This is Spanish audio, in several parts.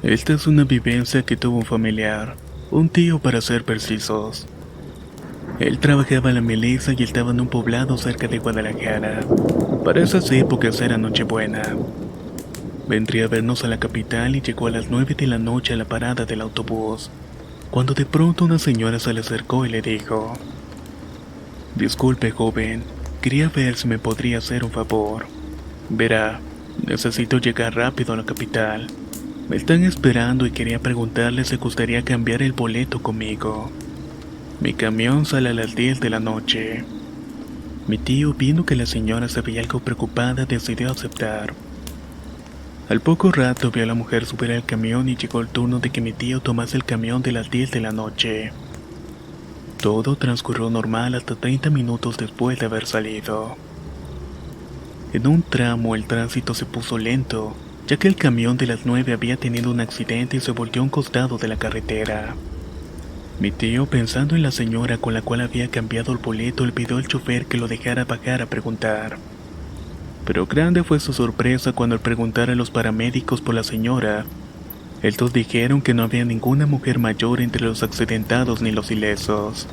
Esta es una vivencia que tuvo un familiar, un tío para ser precisos. Él trabajaba en la milicia y estaba en un poblado cerca de Guadalajara. Para esas épocas era Nochebuena. Vendría a vernos a la capital y llegó a las 9 de la noche a la parada del autobús, cuando de pronto una señora se le acercó y le dijo: «Disculpe, joven, quería ver si me podría hacer un favor. Verá, necesito llegar rápido a la capital. Me están esperando y quería preguntarle si gustaría cambiar el boleto conmigo. Mi camión sale a las 10 de la noche». Mi tío, viendo que la señora se veía algo preocupada, decidió aceptar. Al poco rato vio a la mujer subir al camión y llegó el turno de que mi tío tomase el camión de las 10 de la noche. Todo transcurrió normal hasta 30 minutos después de haber salido. En un tramo el tránsito se puso lento, ya que el camión de las 9 había tenido un accidente y se volteó a un costado de la carretera. Mi tío, pensando en la señora con la cual había cambiado el boleto, le pidió al chofer que lo dejara bajar a preguntar. Pero grande fue su sorpresa cuando al preguntar a los paramédicos por la señora, estos dijeron que no había ninguna mujer mayor entre los accidentados ni los ilesos.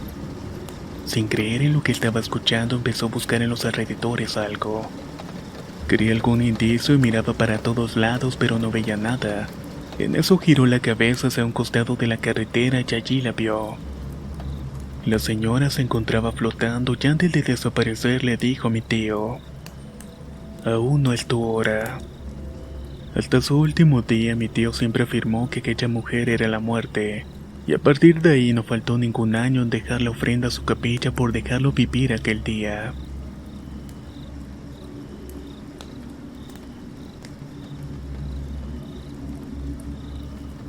Sin creer en lo que estaba escuchando, empezó a buscar en los alrededores algo. Quería algún indicio y miraba para todos lados, pero no veía nada. En eso giró la cabeza hacia un costado de la carretera y allí la vio. La señora se encontraba flotando y antes de desaparecer le dijo a mi tío: «Aún no es tu hora». Hasta su último día mi tío siempre afirmó que aquella mujer era la muerte, y a partir de ahí no faltó ningún año en dejar la ofrenda a su capilla por dejarlo vivir aquel día.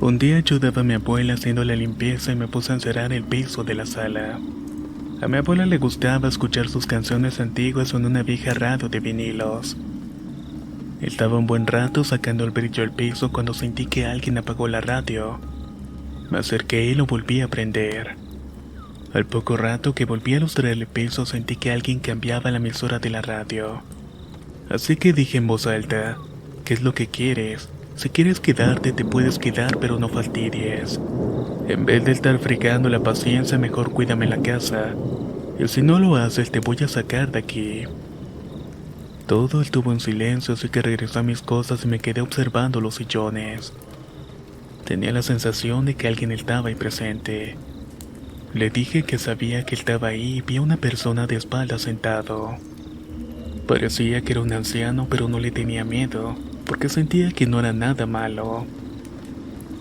Un día ayudaba a mi abuela haciendo la limpieza y me puse a encerar el piso de la sala. A mi abuela le gustaba escuchar sus canciones antiguas en una vieja radio de vinilos. Estaba un buen rato sacando el brillo al piso cuando sentí que alguien apagó la radio. Me acerqué y lo volví a prender. Al poco rato que volví a lustrar el piso sentí que alguien cambiaba la emisora de la radio. Así que dije en voz alta: «¿Qué es lo que quieres? Si quieres quedarte te puedes quedar, pero no fastidies. En vez de estar fregando la paciencia, mejor cuídame la casa. Y si no lo haces te voy a sacar de aquí». Todo estuvo en silencio, así que regresé a mis cosas y me quedé observando los sillones. Tenía la sensación de que alguien estaba ahí presente. Le dije que sabía que estaba ahí y vi a una persona de espaldas sentado. Parecía que era un anciano, pero no le tenía miedo, porque sentía que no era nada malo.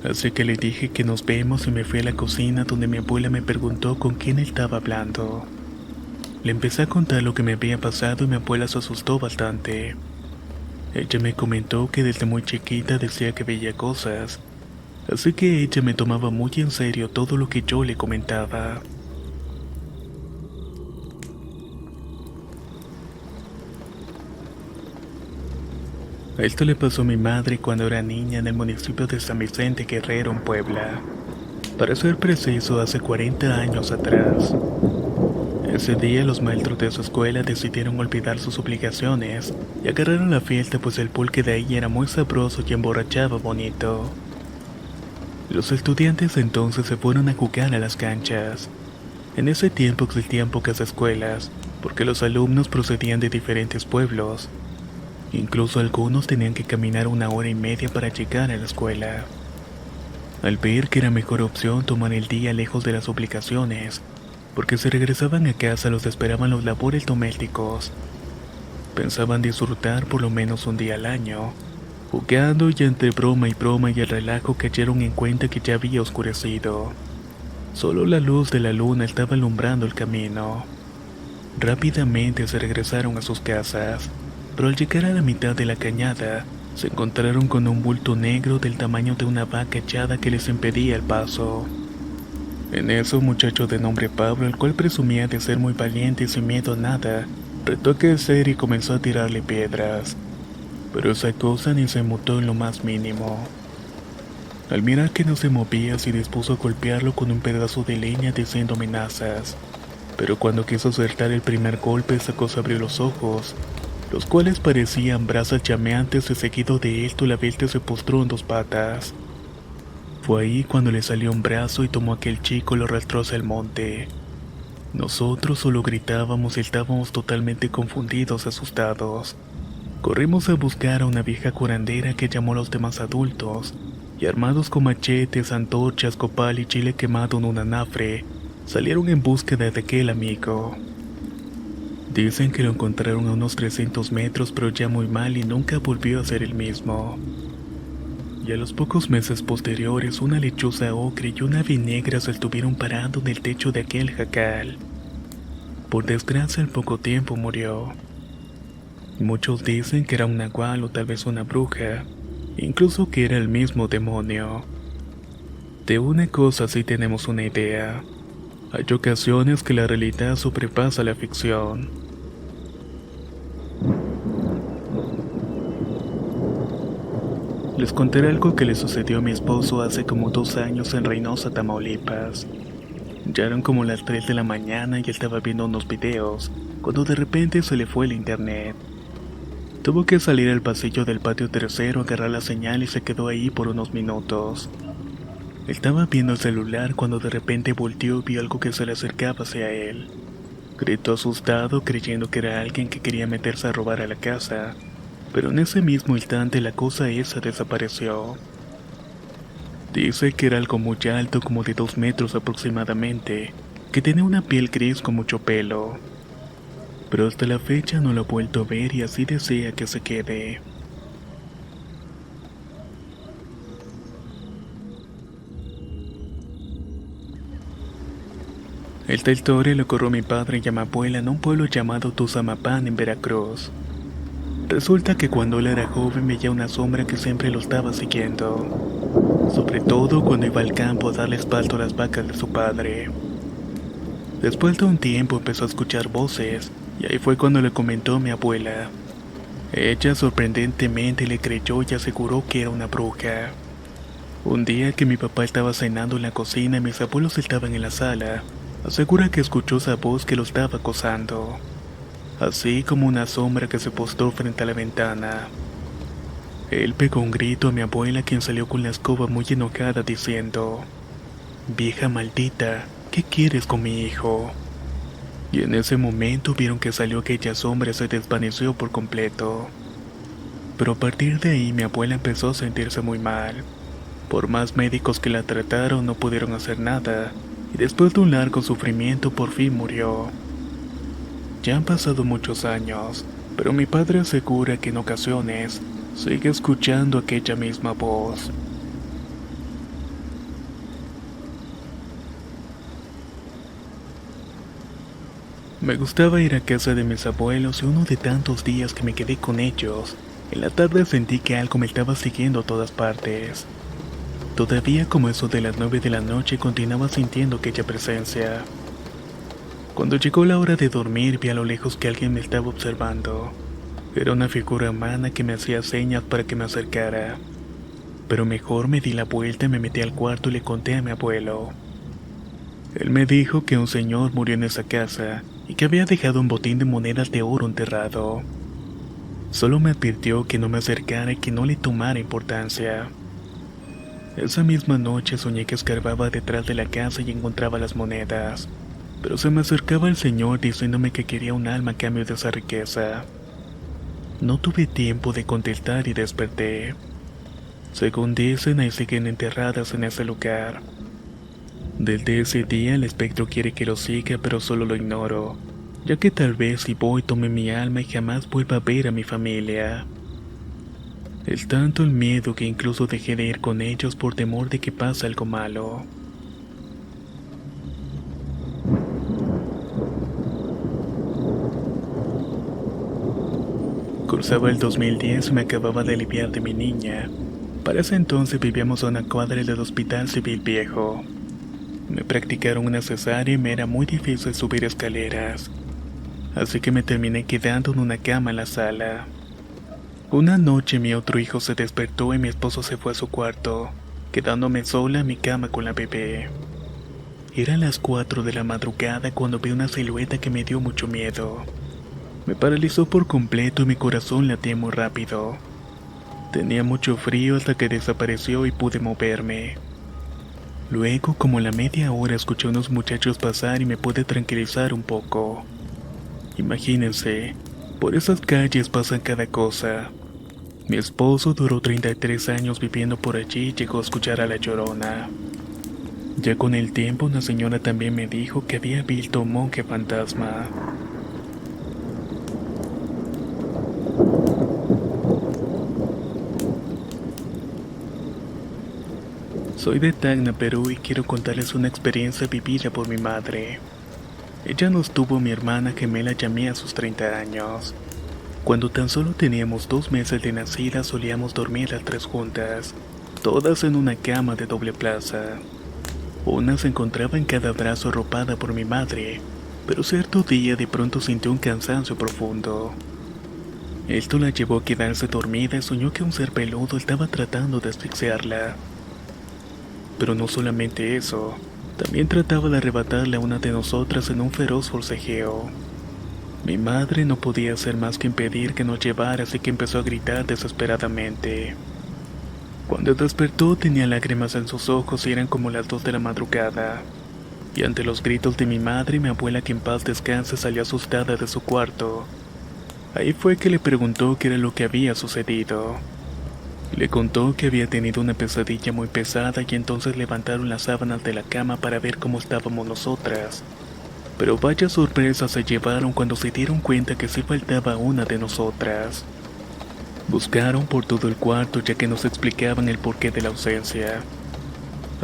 Así que le dije que nos vemos y me fui a la cocina donde mi abuela me preguntó con quién estaba hablando. Le empecé a contar lo que me había pasado y mi abuela se asustó bastante. Ella me comentó que desde muy chiquita decía que veía cosas, así que ella me tomaba muy en serio todo lo que yo le comentaba. Esto le pasó a mi madre cuando era niña en el municipio de San Vicente Guerrero, en Puebla. Para ser preciso, hace 40 años atrás. Ese día los maestros de su escuela decidieron olvidar sus obligaciones y agarraron la fiesta, pues el pulque de ahí era muy sabroso y emborrachaba bonito. Los estudiantes entonces se fueron a jugar a las canchas. En ese tiempo existían pocas escuelas, porque los alumnos procedían de diferentes pueblos. Incluso algunos tenían que caminar 1 hora y media para llegar a la escuela. Al ver que era mejor opción tomar el día lejos de las obligaciones, porque si regresaban a casa los esperaban los labores domésticos. Pensaban disfrutar por lo menos un día al año, jugando, y entre broma y el relajo cayeron en cuenta que ya había oscurecido. Solo la luz de la luna estaba alumbrando el camino. Rápidamente se regresaron a sus casas, pero al llegar a la mitad de la cañada, se encontraron con un bulto negro del tamaño de una vaca echada que les impedía el paso. En eso, un muchacho de nombre Pablo, el cual presumía de ser muy valiente y sin miedo a nada, retó a crecer y comenzó a tirarle piedras. Pero esa cosa ni se mutó en lo más mínimo. Al mirar que no se movía, se dispuso a golpearlo con un pedazo de leña diciendo amenazas. Pero cuando quiso acertar el primer golpe, esa cosa abrió los ojos, los cuales parecían brasas llameantes, y seguido de esto la bestia se postró en 2 patas. Fue ahí cuando le salió un brazo y tomó a aquel chico y lo arrastró hacia el monte. Nosotros solo gritábamos y estábamos totalmente confundidos, asustados. Corrimos a buscar a una vieja curandera que llamó a los demás adultos, y armados con machetes, antorchas, copal y chile quemado en un anafre, salieron en búsqueda de aquel amigo. Dicen que lo encontraron a unos 300 metros, pero ya muy mal y nunca volvió a ser el mismo. Y a los pocos meses posteriores, una lechuza ocre y una ave negra se estuvieron parando en el techo de aquel jacal. Por desgracia, al poco tiempo murió. Muchos dicen que era un nahual o tal vez una bruja, incluso que era el mismo demonio. De una cosa sí tenemos una idea. Hay ocasiones que la realidad sobrepasa la ficción. Les contaré algo que le sucedió a mi esposo hace como 2 años en Reynosa, Tamaulipas. Ya eran como las 3 de la mañana y estaba viendo unos videos, cuando de repente se le fue el internet. Tuvo que salir al pasillo del patio tercero, agarrar la señal y se quedó ahí por unos minutos. Estaba viendo el celular cuando de repente volteó y vio algo que se le acercaba hacia él. Gritó asustado creyendo que era alguien que quería meterse a robar a la casa, pero en ese mismo instante la cosa esa desapareció. Dice que era algo muy alto, como de 2 metros aproximadamente, que tenía una piel gris con mucho pelo. Pero hasta la fecha no lo ha vuelto a ver y así desea que se quede. Esta historia le ocurrió a mi padre y a mi abuela en un pueblo llamado Tuzamapán, en Veracruz. Resulta que cuando él era joven veía una sombra que siempre lo estaba siguiendo, sobre todo cuando iba al campo a darle pasto a las vacas de su padre. Después de un tiempo empezó a escuchar voces, y ahí fue cuando le comentó a mi abuela. Ella sorprendentemente le creyó y aseguró que era una bruja. Un día que mi papá estaba cenando en la cocina y mis abuelos estaban en la sala, asegura que escuchó esa voz que lo estaba acosando, así como una sombra que se postó frente a la ventana. Él pegó un grito a mi abuela, quien salió con la escoba muy enojada diciendo: «Vieja maldita, ¿qué quieres con mi hijo?». Y en ese momento vieron que salió aquella sombra y se desvaneció por completo. Pero a partir de ahí mi abuela empezó a sentirse muy mal. Por más médicos que la trataron no pudieron hacer nada, y después de un largo sufrimiento por fin murió. Ya han pasado muchos años, pero mi padre asegura que en ocasiones sigue escuchando aquella misma voz. Me gustaba ir a casa de mis abuelos y uno de tantos días que me quedé con ellos, en la tarde sentí que algo me estaba siguiendo a todas partes. Todavía como eso de las 9 de la noche continuaba sintiendo aquella presencia. Cuando llegó la hora de dormir vi a lo lejos que alguien me estaba observando. Era una figura humana que me hacía señas para que me acercara. Pero mejor me di la vuelta y me metí al cuarto y le conté a mi abuelo. Él me dijo que un señor murió en esa casa y que había dejado un botín de monedas de oro enterrado. Solo me advirtió que no me acercara y que no le tomara importancia. Esa misma noche soñé que escarbaba detrás de la casa y encontraba las monedas, pero se me acercaba el señor diciéndome que quería un alma a cambio de esa riqueza. No tuve tiempo de contestar y desperté. Según dicen, ahí siguen enterradas en ese lugar. Desde ese día el espectro quiere que lo siga, pero solo lo ignoro, ya que tal vez si voy tome mi alma y jamás vuelva a ver a mi familia. Es tanto el miedo que incluso dejé de ir con ellos por temor de que pase algo malo. Cursaba el 2010 y me acababa de aliviar de mi niña. Para ese entonces vivíamos a una cuadra del Hospital Civil Viejo. Me practicaron una cesárea y me era muy difícil subir escaleras, así que me terminé quedando en una cama en la sala. Una noche mi otro hijo se despertó y mi esposo se fue a su cuarto, quedándome sola en mi cama con la bebé. Eran las 4 de la madrugada cuando vi una silueta que me dio mucho miedo. Me paralizó por completo y mi corazón latía muy rápido. Tenía mucho frío hasta que desapareció y pude moverme. Luego, como a la media hora, escuché a unos muchachos pasar y me pude tranquilizar un poco. Imagínense, por esas calles pasa cada cosa. Mi esposo duró 33 años viviendo por allí y llegó a escuchar a la Llorona. Ya con el tiempo, una señora también me dijo que había visto un monje fantasma. Soy de Tacna, Perú, y quiero contarles una experiencia vivida por mi madre. Ella nos tuvo mi hermana gemela Yamí a sus 30 años. Cuando tan solo teníamos 2 meses de nacida, solíamos dormir las tres juntas, todas en una cama de doble plaza. Una se encontraba en cada brazo arropada por mi madre, pero cierto día de pronto sintió un cansancio profundo. Esto la llevó a quedarse dormida y soñó que un ser peludo estaba tratando de asfixiarla. Pero no solamente eso, también trataba de arrebatarle a una de nosotras en un feroz forcejeo. Mi madre no podía hacer más que impedir que nos llevara, así que empezó a gritar desesperadamente. Cuando despertó tenía lágrimas en sus ojos y eran como las 2 de la madrugada. Y ante los gritos de mi madre, mi abuela, que en paz descanse, salió asustada de su cuarto. Ahí fue que le preguntó qué era lo que había sucedido. Le contó que había tenido una pesadilla muy pesada y entonces levantaron las sábanas de la cama para ver cómo estábamos nosotras. Pero vaya sorpresa se llevaron cuando se dieron cuenta que sí faltaba una de nosotras. Buscaron por todo el cuarto ya que nos explicaban el porqué de la ausencia,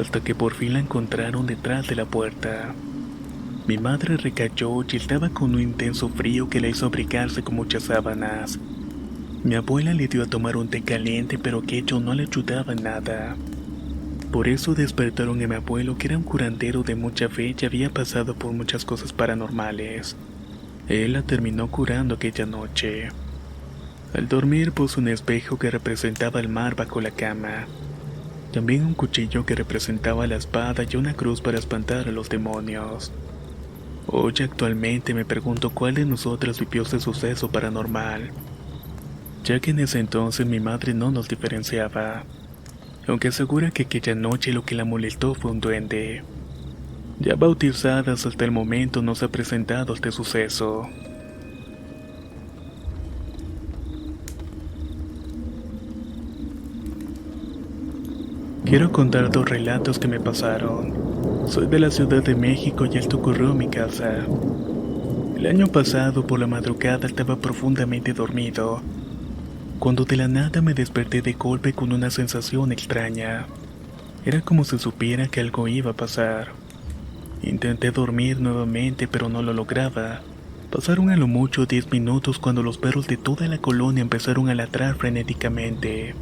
hasta que por fin la encontraron detrás de la puerta. Mi madre recayó y estaba con un intenso frío que la hizo abrigarse con muchas sábanas. Mi abuela le dio a tomar un té caliente, pero aquello no le ayudaba en nada. Por eso despertaron a mi abuelo, que era un curandero de mucha fe y había pasado por muchas cosas paranormales. Él la terminó curando aquella noche. Al dormir puso un espejo que representaba el mar bajo la cama. También un cuchillo que representaba la espada y una cruz para espantar a los demonios. Hoy actualmente me pregunto cuál de nosotras vivió ese suceso paranormal, ya que en ese entonces mi madre no nos diferenciaba, aunque asegura que aquella noche lo que la molestó fue un duende. Ya bautizadas, hasta el momento no se ha presentado este suceso. Quiero contar 2 relatos que me pasaron. Soy de la Ciudad de México y esto ocurrió en mi casa. El año pasado por la madrugada estaba profundamente dormido, cuando de la nada me desperté de golpe con una sensación extraña. Era como si supiera que algo iba a pasar. Intenté dormir nuevamente, pero no lo lograba. Pasaron a lo mucho 10 minutos cuando los perros de toda la colonia empezaron a ladrar frenéticamente.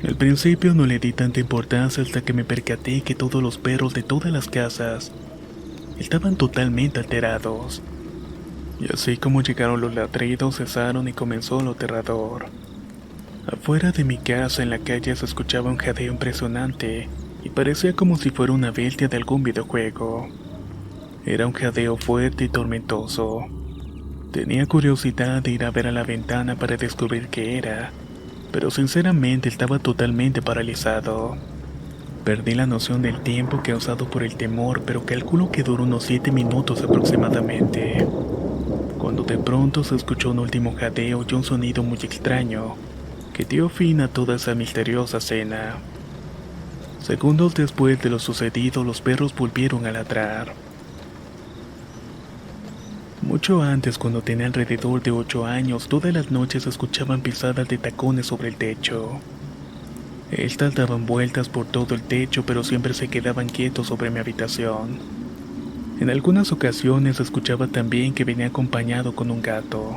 Al principio no le di tanta importancia hasta que me percaté que todos los perros de todas las casas estaban totalmente alterados. Y así como llegaron los ladridos, cesaron y comenzó lo aterrador. Afuera de mi casa en la calle se escuchaba un jadeo impresionante y parecía como si fuera una bestia de algún videojuego. Era un jadeo fuerte y tormentoso. Tenía curiosidad de ir a ver a la ventana para descubrir qué era, pero sinceramente estaba totalmente paralizado. Perdí la noción del tiempo causado por el temor, pero calculo que duró unos 7 minutos aproximadamente, cuando de pronto se escuchó un último jadeo y un sonido muy extraño que dio fin a toda esa misteriosa escena. Segundos después de lo sucedido, los perros volvieron a ladrar. Mucho antes, cuando tenía alrededor de 8 años, todas las noches se escuchaban pisadas de tacones sobre el techo. Estas daban vueltas por todo el techo, pero siempre se quedaban quietos sobre mi habitación. En algunas ocasiones se escuchaba también que venía acompañado con un gato,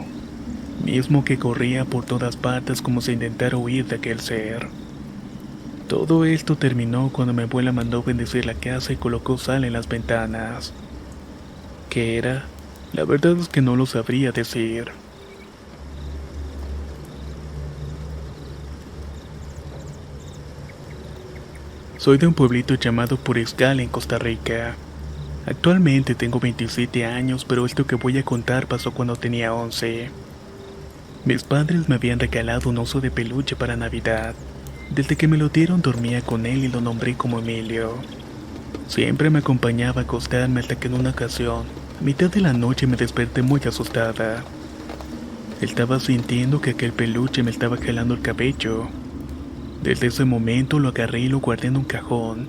mismo que corría por todas partes como si intentara huir de aquel ser. Todo esto terminó cuando mi abuela mandó bendecir la casa y colocó sal en las ventanas. ¿Qué era? La verdad es que no lo sabría decir. Soy de un pueblito llamado Puriscal en Costa Rica. Actualmente tengo 27 años, pero esto que voy a contar pasó cuando tenía 11. Mis padres me habían regalado un oso de peluche para Navidad. Desde que me lo dieron dormía con él y lo nombré como Emilio. Siempre me acompañaba a acostarme hasta que en una ocasión, a mitad de la noche me desperté muy asustada. Estaba sintiendo que aquel peluche me estaba jalando el cabello. Desde ese momento lo agarré y lo guardé en un cajón.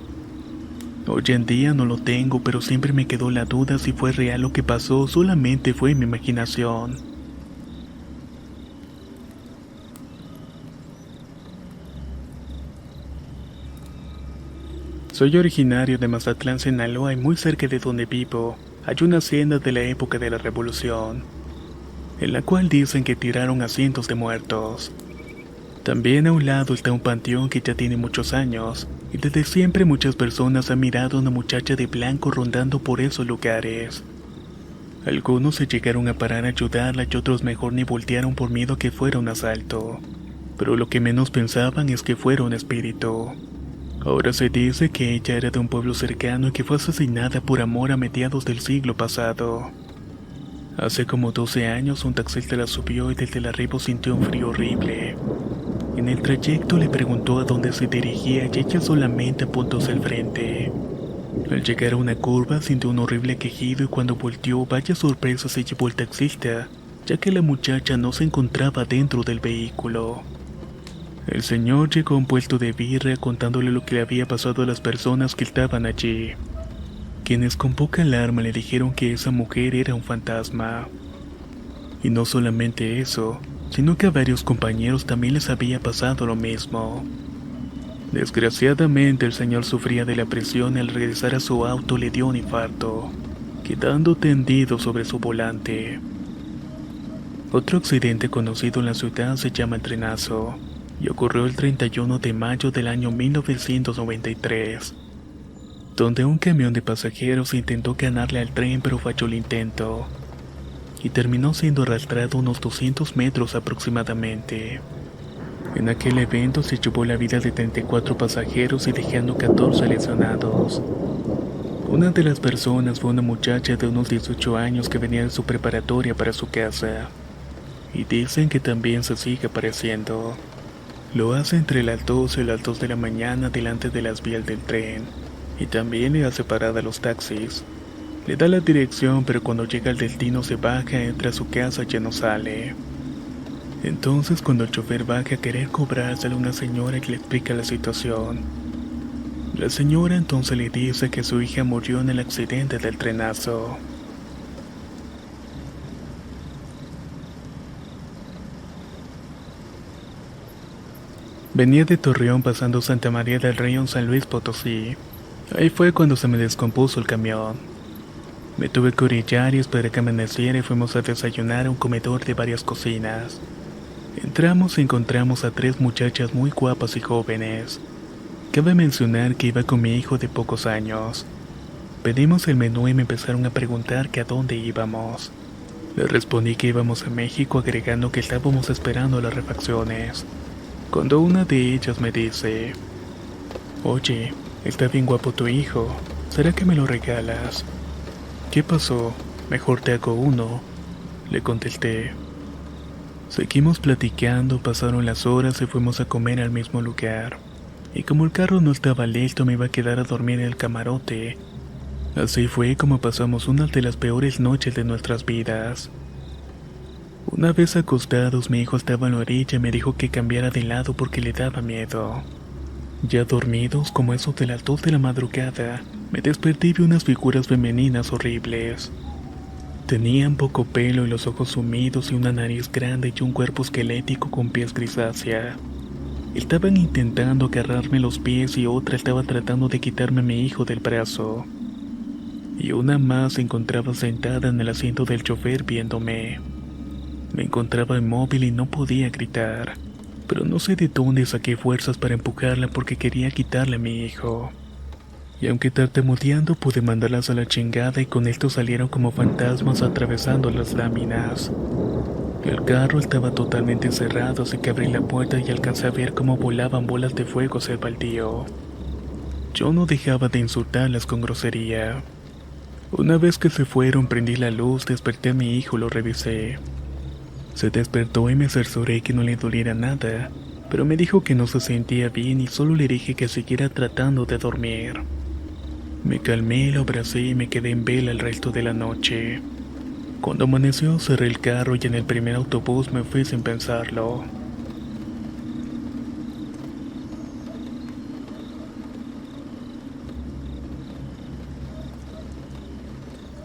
Hoy en día no lo tengo, pero siempre me quedó la duda si fue real lo que pasó o solamente fue mi imaginación. Soy originario de Mazatlán, Sinaloa, y muy cerca de donde vivo hay una hacienda de la época de la Revolución, en la cual dicen que tiraron a cientos de muertos. También a un lado está un panteón que ya tiene muchos años, y desde siempre muchas personas han mirado a una muchacha de blanco rondando por esos lugares. Algunos se llegaron a parar a ayudarla y otros mejor ni voltearon por miedo a que fuera un asalto. Pero lo que menos pensaban es que fuera un espíritu. Ahora se dice que ella era de un pueblo cercano y que fue asesinada por amor a mediados del siglo pasado. Hace como 12 años un taxista la subió y desde el arribo sintió un frío horrible. En el trayecto le preguntó a dónde se dirigía y ella solamente apuntó hacia el frente. Al llegar a una curva sintió un horrible quejido y cuando volteó, vaya sorpresa se llevó el taxista, ya que la muchacha no se encontraba dentro del vehículo. El señor llegó a un puesto de birria contándole lo que le había pasado a las personas que estaban allí, quienes con poca alarma le dijeron que esa mujer era un fantasma. Y no solamente eso, sino que a varios compañeros también les había pasado lo mismo. Desgraciadamente el señor sufría de la presión y al regresar a su auto le dio un infarto, quedando tendido sobre su volante. Otro accidente conocido en la ciudad se llama el Trenazo, y ocurrió el 31 de mayo del año 1993, donde un camión de pasajeros intentó ganarle al tren pero falló el intento, y terminó siendo arrastrado unos 200 metros aproximadamente. En aquel evento se llevó la vida de 34 pasajeros y dejando 14 lesionados. Una de las personas fue una muchacha de unos 18 años que venía de su preparatoria para su casa, y dicen que también se sigue apareciendo. Lo hace entre las 12 y las 2 de la mañana delante de las vías del tren, y también le hace parada a los taxis. Le da la dirección, pero cuando llega al destino se baja, entra a su casa y ya no sale. Entonces cuando el chofer baja a querer cobrar, sale una señora que le explica la situación. La señora entonces le dice que su hija murió en el accidente del trenazo. Venía de Torreón pasando Santa María del Río en San Luis Potosí. Ahí fue cuando se me descompuso el camión. Me tuve que orillar y esperé que amaneciera y fuimos a desayunar a un comedor de varias cocinas. Entramos y encontramos a 3 muchachas muy guapas y jóvenes. Cabe mencionar que iba con mi hijo de pocos años. Pedimos el menú y me empezaron a preguntar que a dónde íbamos. Les respondí que íbamos a México, agregando que estábamos esperando las refacciones. Cuando una de ellas me dice: «Oye, está bien guapo tu hijo, ¿será que me lo regalas?» «¿Qué pasó? Mejor te hago uno», le contesté. Seguimos platicando, pasaron las horas y fuimos a comer al mismo lugar. Y como el carro no estaba listo, me iba a quedar a dormir en el camarote. Así fue como pasamos una de las peores noches de nuestras vidas. Una vez acostados, mi hijo estaba en la orilla y me dijo que cambiara de lado porque le daba miedo. Ya dormidos, como eso de las 2 de la madrugada, me desperté y vi unas figuras femeninas horribles. Tenían poco pelo y los ojos sumidos y una nariz grande y un cuerpo esquelético con pies grisácea. Estaban intentando agarrarme los pies y otra estaba tratando de quitarme a mi hijo del brazo. Y una más se encontraba sentada en el asiento del chofer viéndome. Me encontraba inmóvil y no podía gritar, pero no sé de dónde saqué fuerzas para empujarla porque quería quitarle a mi hijo. Y aunque tartamudeando pude mandarlas a la chingada y con esto salieron como fantasmas atravesando las láminas. El carro estaba totalmente cerrado, así que abrí la puerta y alcancé a ver cómo volaban bolas de fuego hacia el baldío. Yo no dejaba de insultarlas con grosería. Una vez que se fueron, prendí la luz, desperté a mi hijo y lo revisé. Se despertó y me cercioré que no le doliera nada, pero me dijo que no se sentía bien y solo le dije que siguiera tratando de dormir. Me calmé, lo abracé y me quedé en vela el resto de la noche. Cuando amaneció cerré el carro y en el primer autobús me fui sin pensarlo.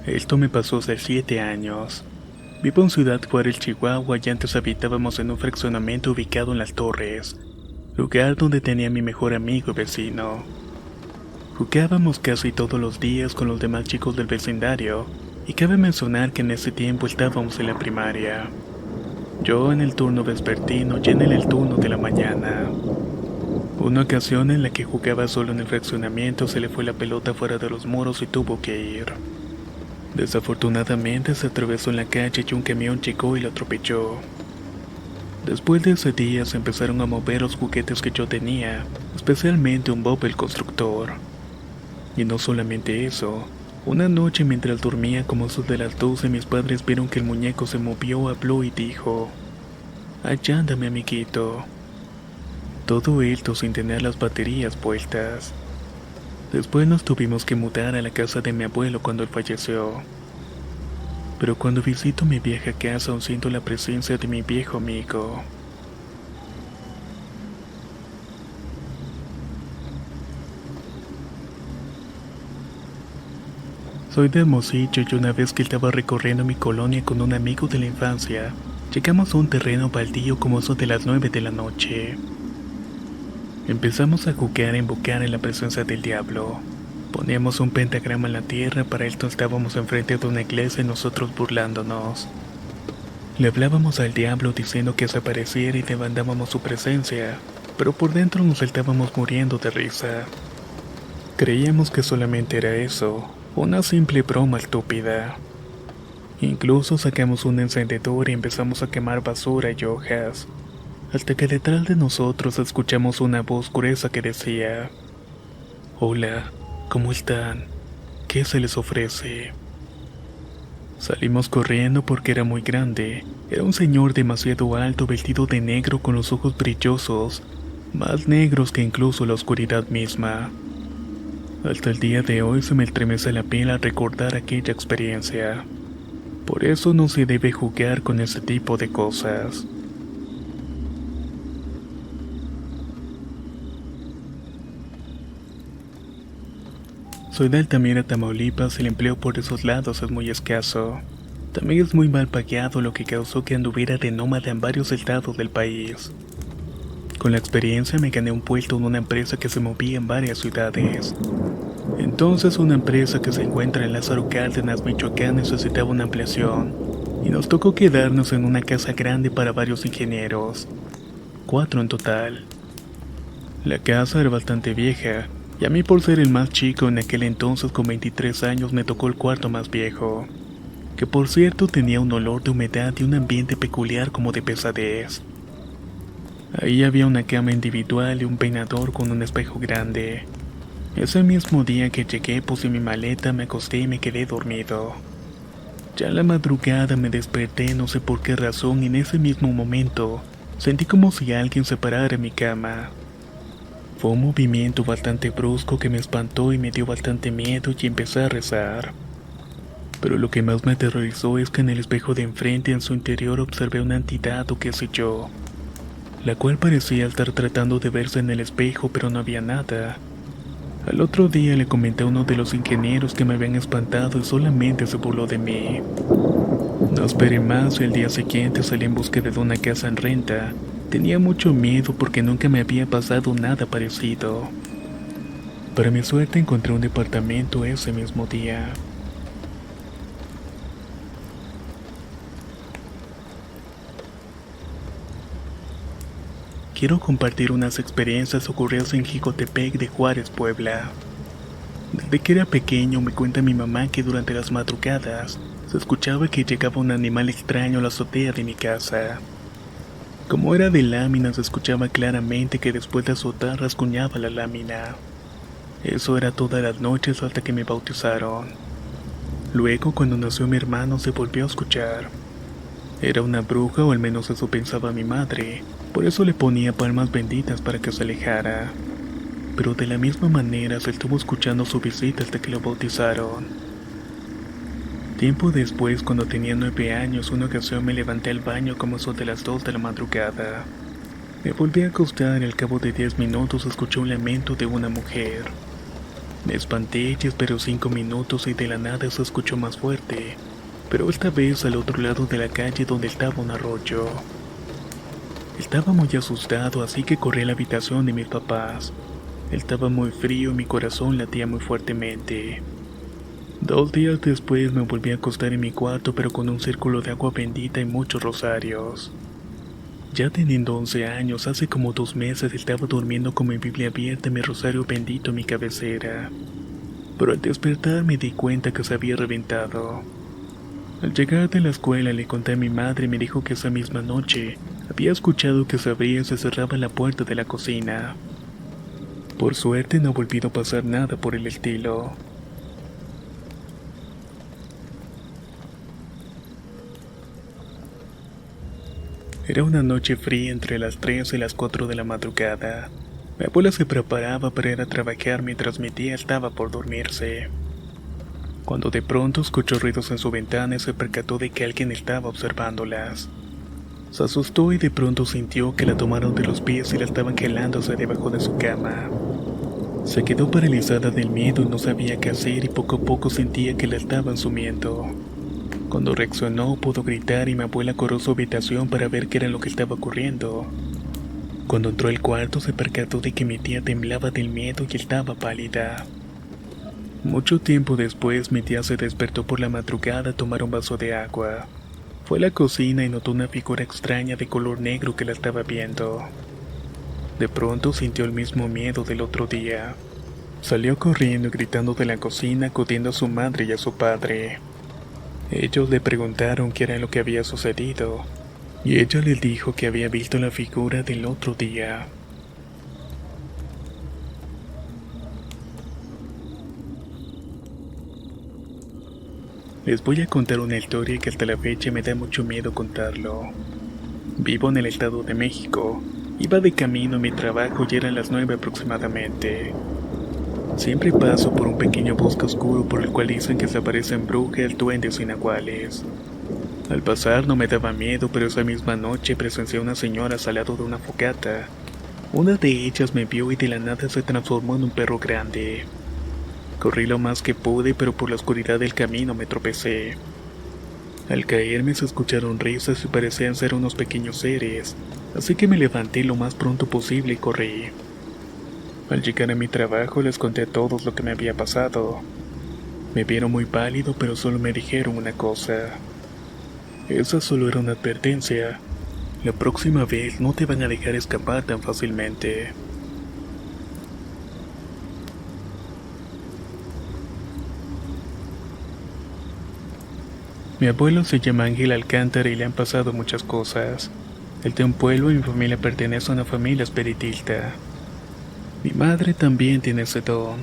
Esto me pasó hace 7 años. Vivo en Ciudad Juárez, Chihuahua, y antes habitábamos en un fraccionamiento ubicado en Las Torres, lugar donde tenía mi mejor amigo y vecino. Jugábamos casi todos los días con los demás chicos del vecindario, y cabe mencionar que en ese tiempo estábamos en la primaria. Yo en el turno vespertino y él en el turno de la mañana. Una ocasión en la que jugaba solo en el fraccionamiento se le fue la pelota fuera de los muros y tuvo que ir. Desafortunadamente se atravesó en la calle y un camión llegó y lo atropelló. Después de ese día se empezaron a mover los juguetes que yo tenía, especialmente un Bob el constructor. Y no solamente eso, una noche mientras dormía como eso de las 12 mis padres vieron que el muñeco se movió, habló y dijo: "Allá anda mi amiguito". Todo esto sin tener las baterías puestas. Después nos tuvimos que mudar a la casa de mi abuelo cuando él falleció. Pero cuando visito mi vieja casa aún siento la presencia de mi viejo amigo. Soy de Hermosillo y una vez que estaba recorriendo mi colonia con un amigo de la infancia, llegamos a un terreno baldío como eso de las 9 de la noche. Empezamos a jugar a invocar en la presencia del diablo. Poníamos un pentagrama en la tierra, para esto estábamos enfrente de una iglesia y nosotros burlándonos. Le hablábamos al diablo diciendo que desapareciera y demandábamos su presencia, pero por dentro nos estábamos muriendo de risa. Creíamos que solamente era eso, una simple broma estúpida. Incluso sacamos un encendedor y empezamos a quemar basura y hojas, hasta que detrás de nosotros escuchamos una voz gruesa que decía: "Hola, ¿cómo están? ¿Qué se les ofrece?". Salimos corriendo porque era muy grande. Era un señor demasiado alto vestido de negro con los ojos brillosos, más negros que incluso la oscuridad misma. Hasta el día de hoy se me estremece la piel al recordar aquella experiencia. Por eso no se debe jugar con ese tipo de cosas. Soy de Altamira, Tamaulipas, y el empleo por esos lados es muy escaso. También es muy mal pagado, lo que causó que anduviera de nómada en varios estados del país. Con la experiencia me gané un puesto en una empresa que se movía en varias ciudades. Entonces una empresa que se encuentra en Lázaro Cárdenas, Michoacán, necesitaba una ampliación, y nos tocó quedarnos en una casa grande para varios ingenieros, 4 en total. La casa era bastante vieja, y a mí por ser el más chico en aquel entonces con 23 años me tocó el cuarto más viejo, que por cierto tenía un olor de humedad y un ambiente peculiar como de pesadez. Ahí había una cama individual y un peinador con un espejo grande. Ese mismo día que llegué puse mi maleta, me acosté y me quedé dormido. Ya a la madrugada me desperté, no sé por qué razón, y en ese mismo momento sentí como si alguien se parara en mi cama. Fue un movimiento bastante brusco que me espantó y me dio bastante miedo y empecé a rezar. Pero lo que más me aterrorizó es que en el espejo de enfrente en su interior observé una entidad o qué sé yo, la cual parecía estar tratando de verse en el espejo pero no había nada. Al otro día le comenté a uno de los ingenieros que me habían espantado y solamente se burló de mí. No esperé más y el día siguiente salí en búsqueda de una casa en renta. Tenía mucho miedo porque nunca me había pasado nada parecido. Para mi suerte encontré un departamento ese mismo día. Quiero compartir unas experiencias ocurridas en Jicotepec de Juárez, Puebla. Desde que era pequeño me cuenta mi mamá que durante las madrugadas se escuchaba que llegaba un animal extraño a la azotea de mi casa. Como era de lámina, se escuchaba claramente que después de azotar rasguñaba la lámina. Eso era todas las noches hasta que me bautizaron. Luego, cuando nació mi hermano, se volvió a escuchar. Era una bruja, o al menos eso pensaba mi madre, por eso le ponía palmas benditas para que se alejara. pero de la misma manera se estuvo escuchando su visita hasta que lo bautizaron. Tiempo después, cuando tenía 9 años, una ocasión me levanté al baño como eso de las 2 de la madrugada. Me volví a acostar y al cabo de 10 minutos escuché un lamento de una mujer. Me espanté y esperé 5 minutos y de la nada se escuchó más fuerte, pero esta vez al otro lado de la calle donde estaba un arroyo. Estaba muy asustado, así que corrí a la habitación de mis papás. Estaba muy frío y mi corazón latía muy fuertemente. 2 días después me volví a acostar en mi cuarto, pero con un círculo de agua bendita y muchos rosarios. Ya teniendo 11 años, hace como 2 meses estaba durmiendo con mi Biblia abierta y mi rosario bendito en mi cabecera. Pero al despertar me di cuenta que se había reventado. Al llegar de la escuela le conté a mi madre y me dijo que esa misma noche había escuchado que se abría y se cerraba la puerta de la cocina. Por suerte no ha volvido a pasar nada por el estilo. Era una noche fría entre las 3 y las 4 de la madrugada. Mi abuela se preparaba para ir a trabajar mientras mi tía estaba por dormirse. Cuando de pronto escuchó ruidos en su ventana y se percató de que alguien estaba observándolas. Se asustó y de pronto sintió que la tomaron de los pies y la estaban jalándose debajo de su cama. Se quedó paralizada del miedo y no sabía qué hacer y poco a poco sentía que la estaban sumiendo. Cuando reaccionó pudo gritar y mi abuela corrió a su habitación para ver qué era lo que estaba ocurriendo. Cuando entró al cuarto se percató de que mi tía temblaba del miedo y estaba pálida. Mucho tiempo después mi tía se despertó por la madrugada a tomar un vaso de agua. Fue a la cocina y notó una figura extraña de color negro que la estaba viendo. De pronto sintió el mismo miedo del otro día. Salió corriendo y gritando de la cocina, acudiendo a su madre y a su padre. Ellos le preguntaron qué era lo que había sucedido, y ella les dijo que había visto la figura del otro día. Les voy a contar una historia que hasta la fecha me da mucho miedo contarlo. Vivo en el Estado de México. Iba de camino a mi trabajo y eran las 9 aproximadamente. Siempre paso por un pequeño bosque oscuro por el cual dicen que se aparecen brujas, duendes y nahuales. Al pasar no me daba miedo, pero esa misma noche presencié a unas señoras al lado de una fogata. Una de ellas me vio y de la nada se transformó en un perro grande. Corrí lo más que pude, pero por la oscuridad del camino me tropecé. Al caerme se escucharon risas y parecían ser unos pequeños seres, así que me levanté lo más pronto posible y corrí. Al llegar a mi trabajo les conté a todos lo que me había pasado. Me vieron muy pálido, pero solo me dijeron una cosa. Esa solo era una advertencia. La próxima vez no te van a dejar escapar tan fácilmente. Mi abuelo se llama Ángel Alcántara y le han pasado muchas cosas. Él de un pueblo y mi familia pertenece a una familia espiritista. Mi madre también tiene ese don.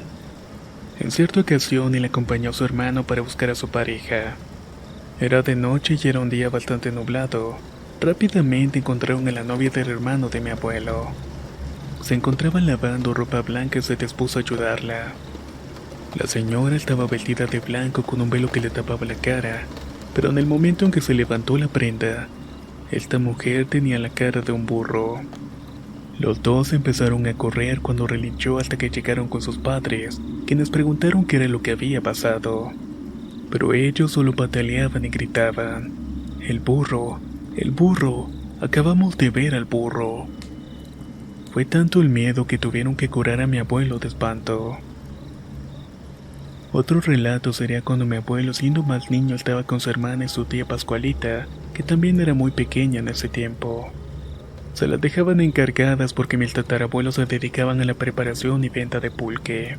En cierta ocasión él acompañó a su hermano para buscar a su pareja. Era de noche y era un día bastante nublado. Rápidamente encontraron a la novia del hermano de mi abuelo. Se encontraba lavando ropa blanca y se dispuso a ayudarla. La señora estaba vestida de blanco con un velo que le tapaba la cara, pero en el momento en que se levantó la prenda, esta mujer tenía la cara de un burro. Los dos empezaron a correr cuando relinchó hasta que llegaron con sus padres, quienes preguntaron qué era lo que había pasado. Pero ellos solo pataleaban y gritaban: ¡El burro! ¡El burro! ¡Acabamos de ver al burro! Fue tanto el miedo que tuvieron que curar a mi abuelo de espanto. Otro relato sería cuando mi abuelo, siendo más niño, estaba con su hermana y su tía Pascualita, que también era muy pequeña en ese tiempo. Se las dejaban encargadas porque mis tatarabuelos se dedicaban a la preparación y venta de pulque.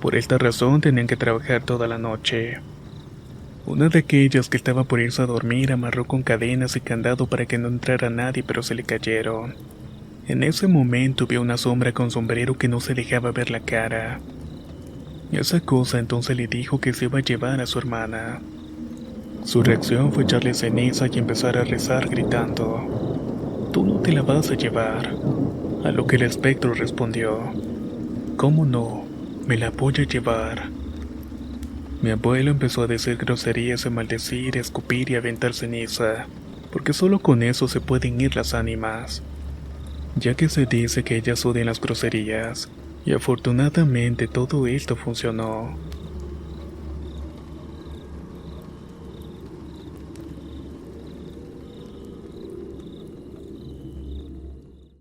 Por esta razón tenían que trabajar toda la noche. Una de aquellas que estaba por irse a dormir amarró con cadenas y candado para que no entrara nadie, pero se le cayeron. En ese momento vio una sombra con sombrero que no se dejaba ver la cara. Esa cosa entonces le dijo que se iba a llevar a su hermana. Su reacción fue echarle ceniza y empezar a rezar gritando: «Tú no te la vas a llevar», a lo que el espectro respondió: ¿Cómo no? Me la voy a llevar. Mi abuelo empezó a decir groserías, a maldecir, a escupir y a aventar ceniza, porque solo con eso se pueden ir las ánimas, ya que se dice que ellas odian las groserías, y afortunadamente todo esto funcionó.